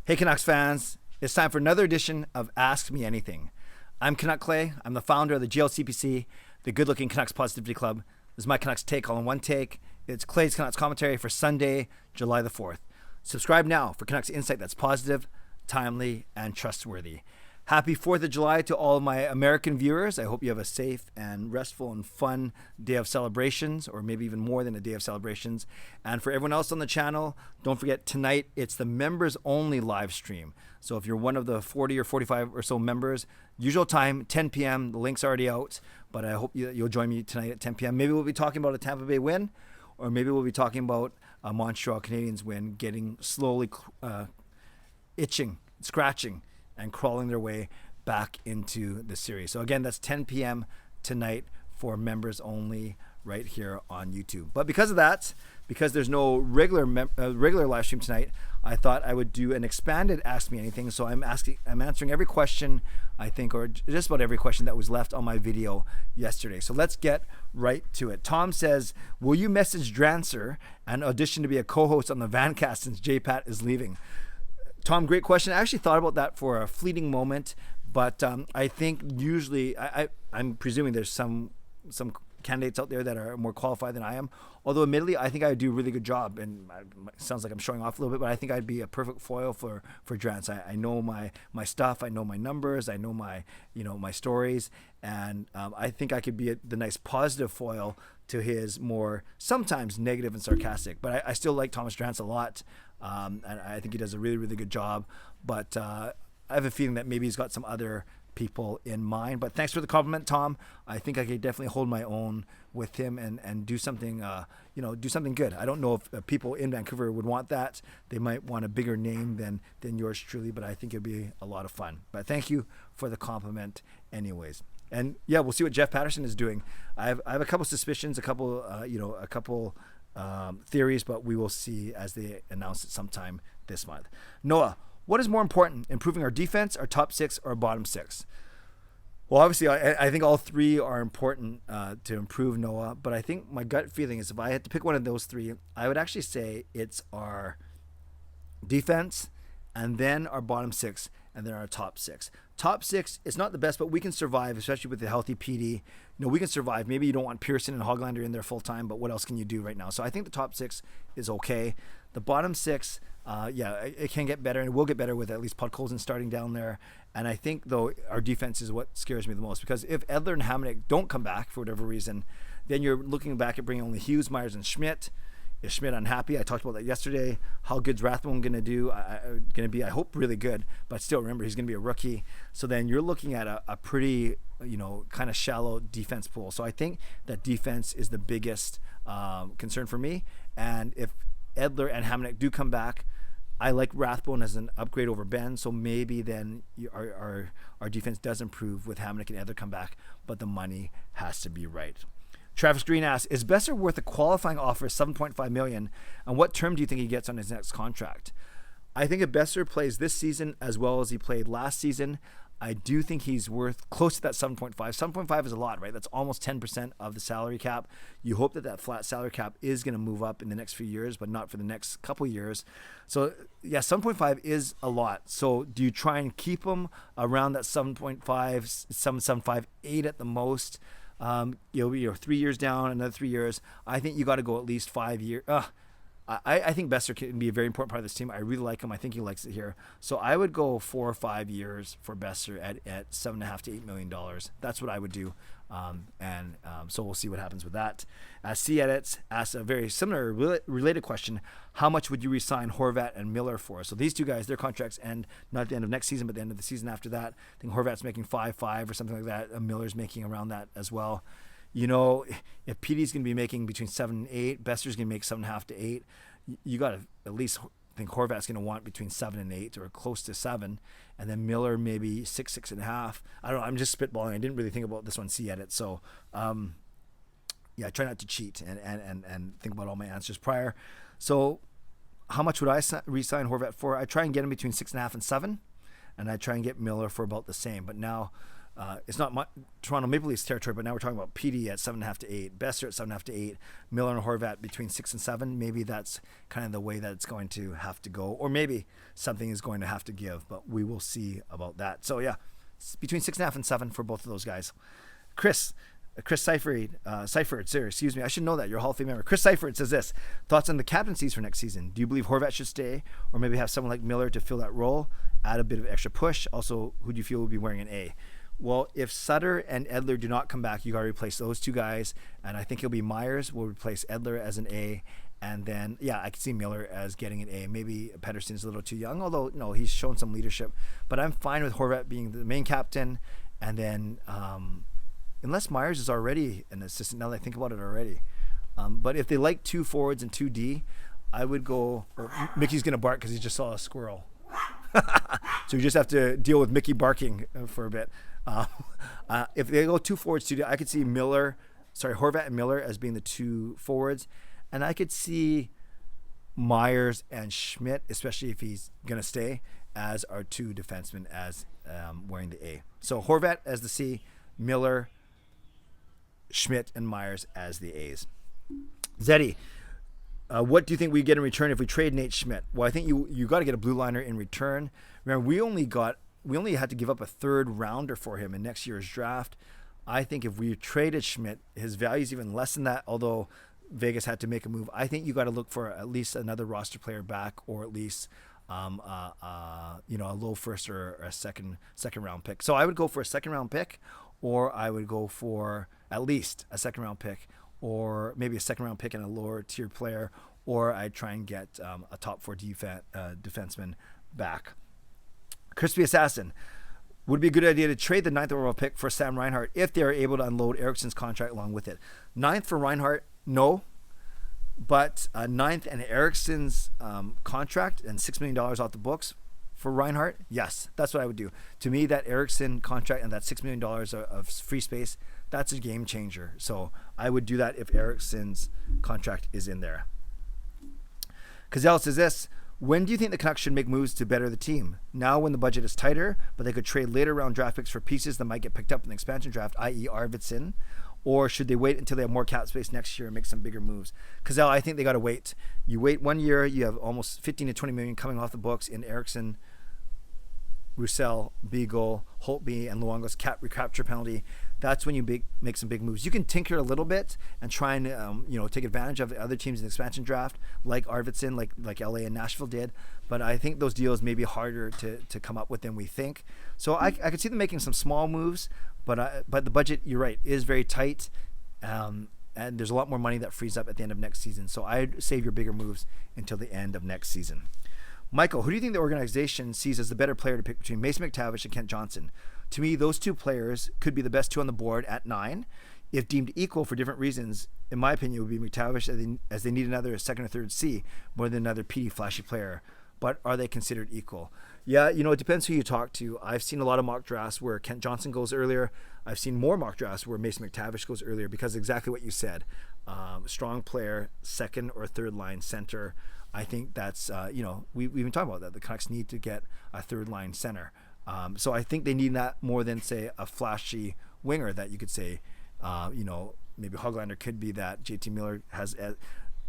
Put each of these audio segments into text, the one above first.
Hey Canucks fans, it's time for another edition of Ask Me Anything. I'm Canuck Clay. I'm the founder of the GLCPC, the Good Looking Canucks Positivity Club. This is my Canucks take all in one take. It's Clay's Canucks commentary for Sunday, July the 4th. Subscribe now for Canucks insight that's positive, timely, and trustworthy. Happy 4th of July to all of my American viewers. I hope you have a safe and restful and fun day of celebrations, or maybe even more than a day of celebrations. And for everyone else on the channel, don't forget tonight it's the members only live stream. So if you're one of the 40 or 45 or so members, usual time, 10 p.m. The link's already out, but I hope you'll join me tonight at 10 p.m. Maybe we'll be talking about a Tampa Bay win, or maybe we'll be talking about a Montreal Canadiens win, getting slowly itching, scratching, and crawling their way back into the series. So again, that's 10 p.m. tonight for members only right here on YouTube. But because of that, because there's no regular live stream tonight, I thought I would do an expanded Ask Me Anything. So I'm answering every question, I think, or just about every question that was left on my video yesterday. So let's get right to it. Tom says, will you message Drancer and audition to be a co-host on the Vancast since J-Pat is leaving? Tom, great question. I actually thought about that for a fleeting moment, but I think usually I'm presuming there's some candidates out there that are more qualified than I am. Although admittedly, I think I would do a really good job, and it sounds like I'm showing off a little bit, but I think I'd be a perfect foil for Drance. I know my stuff, I know my numbers, I know my stories, and I think I could be the nice positive foil to his more sometimes negative and sarcastic. But I still like Thomas Drance a lot. And I think he does a really, really good job. But I have a feeling that maybe he's got some other people in mind. But thanks for the compliment, Tom. I think I could definitely hold my own with him and do something, do something good. I don't know if people in Vancouver would want that. They might want a bigger name than yours truly, but I think it'd be a lot of fun. But thank you for the compliment anyways. And yeah, we'll see what Jeff Patterson is doing. I have a couple suspicions, a couple theories, but we will see as they announce it sometime this month. Noah, what is more important, improving our defense, our top six, or bottom six? Well, obviously, I think all three are important to improve, Noah, but I think my gut feeling is if I had to pick one of those three, I would actually say it's our defense, and then our bottom six, and then our top six. Top six is not the best, but we can survive, especially with the healthy PD. We can survive. Maybe you don't want Pearson and Hoglander in there full time, but what else can you do right now? So I think the top six is okay. The bottom six, it can get better, and it will get better with at least Podkolzin starting down there. And I think, though, our defense is what scares me the most, because if Edler and Hamonic don't come back for whatever reason, then you're looking back at bringing only Hughes, Myers, and Schmidt. Is Schmidt unhappy? I talked about that yesterday. How good's Rathbone going to do? Going to be, I hope, really good. But still, remember, he's going to be a rookie. So then you're looking at a pretty, kind of shallow defense pool. So I think that defense is the biggest concern for me. And if Edler and Hamonic do come back, I like Rathbone as an upgrade over Ben. So maybe then our defense does improve with Hamonic and Edler come back. But the money has to be right. Travis Green asks, is Boeser worth a qualifying offer of $7.5 million, and what term do you think he gets on his next contract? I think if Boeser plays this season as well as he played last season, I do think he's worth close to that 7.5. 7.5 is a lot, right? That's almost 10% of the salary cap. You hope that flat salary cap is going to move up in the next few years, but not for the next couple years. So, yeah, 7.5 is a lot. So do you try and keep him around that 7.5, 7.75, 8 at the most? 3 years down, another 3 years. I think you got to go at least 5 years. I think Boeser can be a very important part of this team. I really like him. I think he likes it here. So I would go 4 or 5 years for Boeser at $7.5 to $8 million. That's what I would do. So we'll see what happens with that. C Edits asks a very similar related question. How much would you re-sign Horvat and Miller for? So these two guys, their contracts end not at the end of next season, but the end of the season after that. I think Horvat's making 5.5 or something like that. Miller's making around that as well. If PD's going to be making between 7 and 8, Boeser's going to make 7.5 to 8. You got to at least think Horvat's going to want between 7 and 8 or close to 7, and then Miller maybe 6, 6.5. I don't know. I'm just spitballing. I didn't really think about this one. See edit. So, I try not to cheat and think about all my answers prior. So, how much would I re-sign Horvat for? I try and get him between 6.5 and 7, and I try and get Miller for about the same. But now, It's not Toronto Maple Leafs territory, but now we're talking about PD at 7.5 to 8, Boeser at 7.5 to 8, Miller and Horvat between 6 and 7. Maybe that's kind of the way that it's going to have to go, or maybe something is going to have to give, but we will see about that. So yeah, it's between 6.5 and 7 for both of those guys. Chris Seifried, excuse me. I should know that. You're a Hall of Fame member. Chris Seifried says this: thoughts on the captaincies for next season? Do you believe Horvat should stay, or maybe have someone like Miller to fill that role, add a bit of extra push? Also, who do you feel will be wearing an A? Well, if Sutter and Edler do not come back, you got to replace those two guys, and I think it'll be Myers will replace Edler as an A, and then I can see Miller as getting an A. Maybe Pettersson's a little too young, although no, he's shown some leadership. But I'm fine with Horvat being the main captain, and then unless Myers is already an assistant, now that I think about it already. But if they like 2 forwards and 2 D, I would go. Mickey's gonna bark because he just saw a squirrel. So you just have to deal with Mickey barking for a bit. If they go 2 forwards, 2D, I could see Horvat and Miller as being the 2 forwards, and I could see Myers and Schmidt, especially if he's gonna stay, as our 2 defensemen as wearing the A. So Horvat as the C, Miller, Schmidt, and Myers as the A's. Zeddy, what do you think we get in return if we trade Nate Schmidt? Well, I think you got to get a blue liner in return. Remember, we only had to give up a 3rd rounder for him in next year's draft. I think if we traded Schmidt, his value is even less than that, although Vegas had to make a move. I think you got to look for at least another roster player back, or at least a low first or a second round pick. So I would go for a 2nd round pick, or I would go for at least a 2nd round pick, or maybe a 2nd round pick and a lower tier player, or I'd try and get a top 4 defenseman back. Crispy Assassin, would it be a good idea to trade the 9th overall pick for Sam Reinhart if they are able to unload Eriksson's contract along with it? 9th for Reinhart, no. But 9th and Eriksson's contract and $6 million off the books for Reinhart, yes, that's what I would do. To me, that Eriksson contract and that $6 million of free space, that's a game changer. So I would do that if Eriksson's contract is in there. Cazell says this: when do you think the Canucks should make moves to better the team? Now when the budget is tighter, but they could trade later round draft picks for pieces that might get picked up in the expansion draft, i.e. Arvidsson, or should they wait until they have more cap space next year and make some bigger moves? Cazell, I think they got to wait. You wait 1 year, you have almost 15 to 20 million coming off the books in Eriksson, Roussel, Beagle, Holtby, and Luongo's cap recapture penalty. That's when you make some big moves. You can tinker a little bit and try and take advantage of the other teams in the expansion draft, like Arvidsson, like LA and Nashville did. But I think those deals may be harder to come up with than we think. So I could see them making some small moves, but the budget, you're right, is very tight, and there's a lot more money that frees up at the end of next season. So I'd save your bigger moves until the end of next season. Michael, who do you think the organization sees as the better player to pick between Mason MacTavish and Kent Johnson? To me, those 2 players could be the best 2 on the board at 9. If deemed equal for different reasons, in my opinion, it would be MacTavish, as they need another 2nd or 3rd C more than another PD flashy player. But are they considered equal? Yeah, it depends who you talk to. I've seen a lot of mock drafts where Kent Johnson goes earlier. I've seen more mock drafts where Mason MacTavish goes earlier because exactly what you said. Strong player, 2nd or 3rd line center. I think that's, we've been talking about that. The Canucks need to get a 3rd line center. So I think they need that more than, say, a flashy winger that you could say, maybe Hoglander could be that. JT Miller has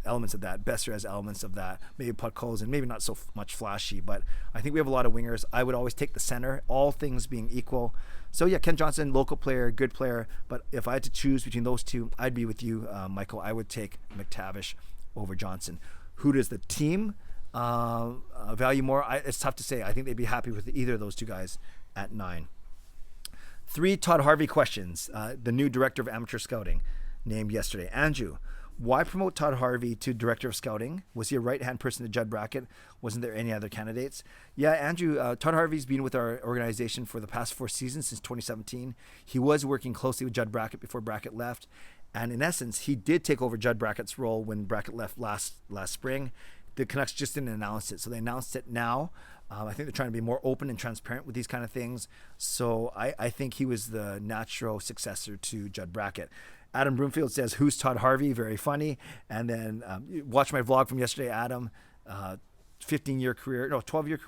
elements of that. Boeser has elements of that. Maybe Podkolzin, maybe not so much flashy, but I think we have a lot of wingers. I would always take the center, all things being equal. So yeah, Ken Johnson, local player, good player. But if I had to choose between those 2, I'd be with you, Michael. I would take MacTavish over Johnson. Who does the team value more? It's tough to say. I think they'd be happy with either of those 2 guys at 9. 3 Todd Harvey questions. The new director of amateur scouting, named yesterday. Andrew, why promote Todd Harvey to director of scouting? Was he a right-hand person to Judd Brackett? Wasn't there any other candidates? Yeah, Andrew, Todd Harvey's been with our organization for the past 4 seasons since 2017. He was working closely with Judd Brackett before Brackett left. And in essence, he did take over Judd Brackett's role when Brackett left last spring. The Canucks just didn't announce it. So they announced it now. I think they're trying to be more open and transparent with these kind of things. So I think he was the natural successor to Judd Brackett. Adam Broomfield says, who's Todd Harvey? Very funny. And then watch my vlog from yesterday, Adam. 15-year career, no, 12-year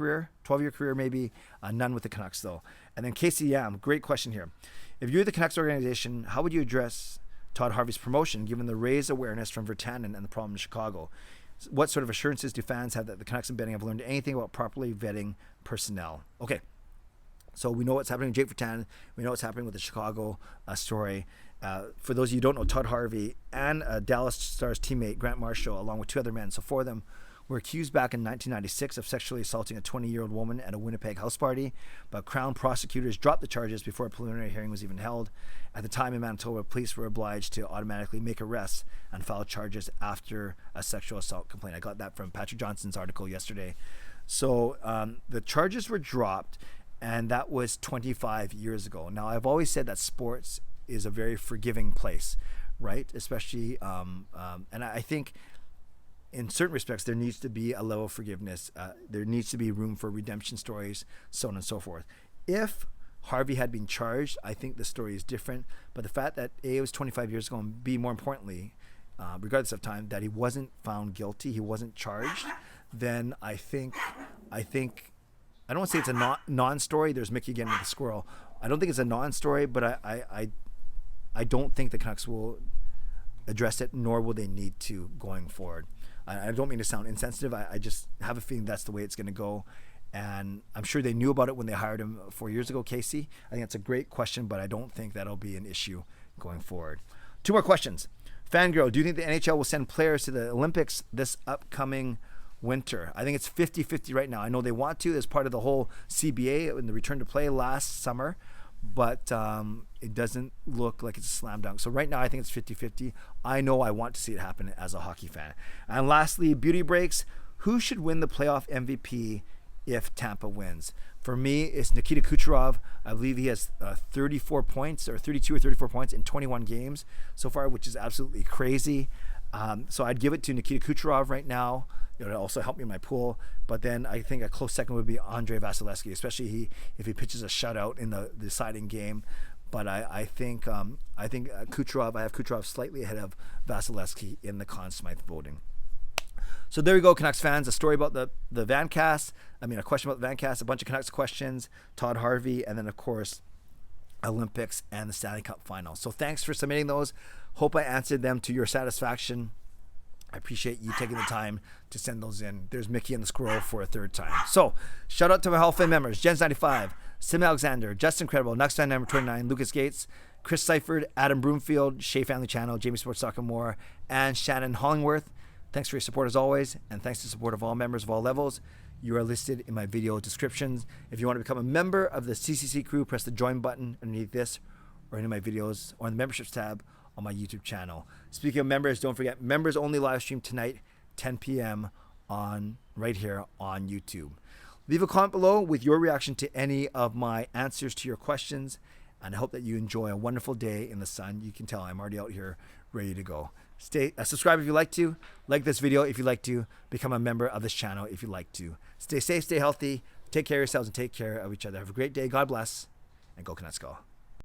career maybe, none with the Canucks though. And then Casey Yam, great question here. If you're the Canucks organization, how would you address Todd Harvey's promotion given the raised awareness from Virtanen and the problem in Chicago? What sort of assurances do fans have that the Canucks and Benning have learned anything about properly vetting personnel? Okay, so we know what's happening with Jake Virtanen. We know what's happening with the Chicago story. For those of you who don't know, Todd Harvey and Dallas Stars teammate Grant Marshall, along with 2 other men, so 4 of them, were accused back in 1996 of sexually assaulting a 20-year-old woman at a Winnipeg house party, but Crown prosecutors dropped the charges before a preliminary hearing was even held. At the time in Manitoba, police were obliged to automatically make arrests and file charges after a sexual assault complaint. I got that from Patrick Johnson's article yesterday. So the charges were dropped, and that was 25 years ago. Now, I've always said that sports is a very forgiving place, right? Especially, and I think in certain respects, there needs to be a level of forgiveness. There needs to be room for redemption stories, so on and so forth. If Harvey had been charged, I think the story is different. But the fact that A, it was 25 years ago, and B, more importantly, regardless of time, that he wasn't found guilty, he wasn't charged, then I think I don't want to say it's a non-story. There's Mickey again with the squirrel. I don't think it's a non-story, but I don't think the Canucks will address it, nor will they need to going forward. I don't mean to sound insensitive. I just have a feeling that's the way it's going to go. And I'm sure they knew about it when they hired him 4 years ago, Casey. I think that's a great question, but I don't think that'll be an issue going forward. 2 more questions. Fangirl, do you think the NHL will send players to the Olympics this upcoming winter? I think it's 50-50 right now. I know they want to as part of the whole CBA and the return to play last summer, but it doesn't look like it's a slam dunk. So right now I think it's 50-50. I know I want to see it happen as a hockey fan. And lastly, Beauty Breaks. Who should win the playoff MVP if Tampa wins? For me, it's Nikita Kucherov. I believe he has 34 points or 32 or 34 points in 21 games so far, which is absolutely crazy. So I'd give it to Nikita Kucherov right now. It'll also help me in my pool. But then I think a close second would be Andrei Vasilevsky, especially if he pitches a shutout in the deciding game. But I think Kucherov. I have Kucherov slightly ahead of Vasilevsky in the Conn Smythe voting. So there we go, Canucks fans. A story about the Vancast. A question about the Vancast. A bunch of Canucks questions. Todd Harvey, and then of course Olympics and the Stanley Cup final. So thanks for submitting those. Hope I answered them to your satisfaction. I appreciate you taking the time to send those in. There's Mickey and the squirrel for a 3rd time. So shout out to my Hall of Fame members: Jens95, Sim Alexander, Justin Credible, nucksfan number 29, Lucas Gates, Chris Seifried, Adam Broomfield, Shea Family Channel, Jamie Sports Soccer More, and Shannon Hollingworth. Thanks for your support as always, and thanks to the support of all members of all levels. You are listed in my video descriptions. If you want to become a member of the CCC Crew, press the join button underneath this or any of my videos or in the memberships tab on my YouTube channel. Speaking of members, don't forget, members only live stream tonight, 10 p.m. right here on YouTube. Leave a comment below with your reaction to any of my answers to your questions, and I hope that you enjoy a wonderful day in the sun. You can tell I'm already out here ready to go. Subscribe if you like to, like this video if you like to, become a member of this channel if you like to. Stay safe, stay healthy, take care of yourselves, and take care of each other. Have a great day. God bless, and go Canucks go.